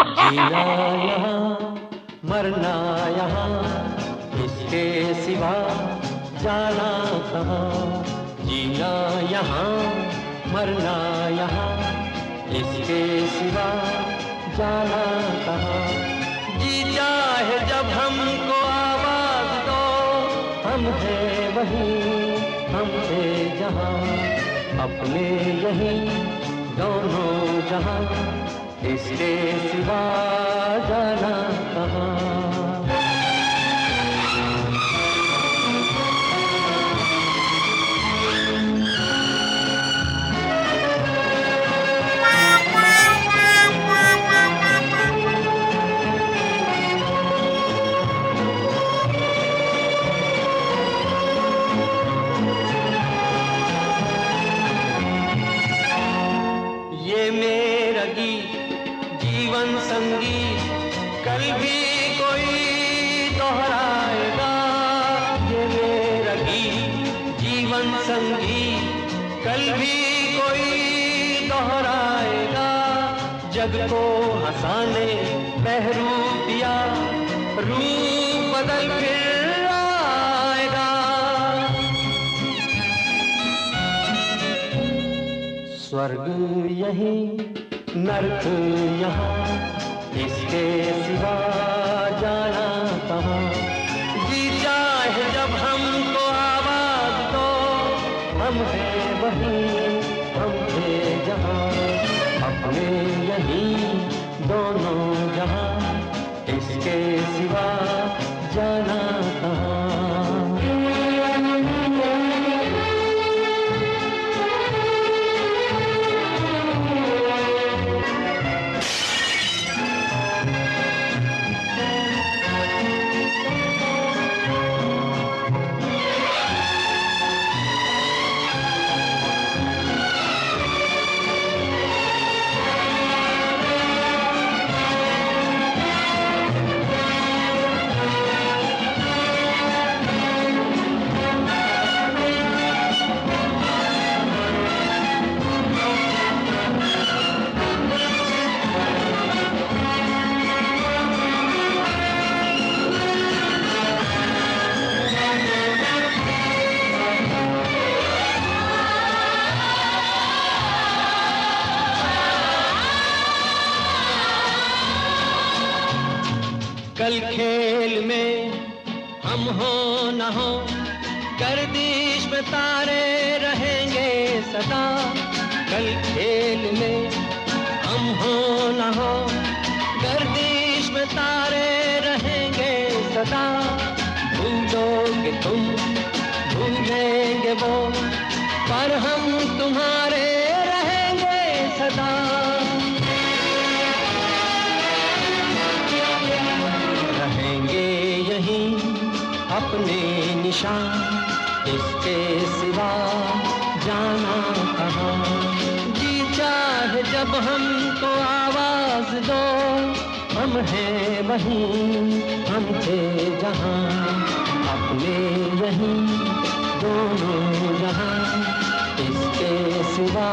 जीना यहाँ मरना यहाँ, इसके सिवा जाना कहाँ। जीना यहाँ मरना यहाँ, इसके सिवा जाना कहाँ। जी चाहे जब हमको आवाज दो, हम हैं वहीं हम थे जहाँ, अपने यहीं दोनों जहाँ, इसके सिवा जाना कहाँ। ये मेरा गीत जीवन संगीत कल भी कोई दोहराएगा। ये मेरा गीत जीवन संगीत कल भी कोई दोहराएगा। जग को हंसाने बहरूप दिया, रूप बदल फिर आएगा। स्वर्ग यही नर्क यहाँ, इसके सिवा जाना कहाँ। जी चाहे जब हमको आवाज दो, हम हैं वहीं हम थे जहाँ, अपने यहीं दोनों जहाँ, इसके सिवा जाना कहाँ। कल खेल में हम हो न हो, गर्दिश में तारे रहेंगे सदा। कल खेल में हम हो न हो, गर्दिश में तारे रहेंगे सदा। भूलोगे तुम भूलेंगे वो, पर हम तुम्हारे रहेंगे सदा। अपने निशान, इसके सिवा जाना कहाँ। जी चाहे जब हमको आवाज दो, हम हैं वहीं हम थे जहाँ, अपने यहीं दोनों जहाँ, इसके सिवा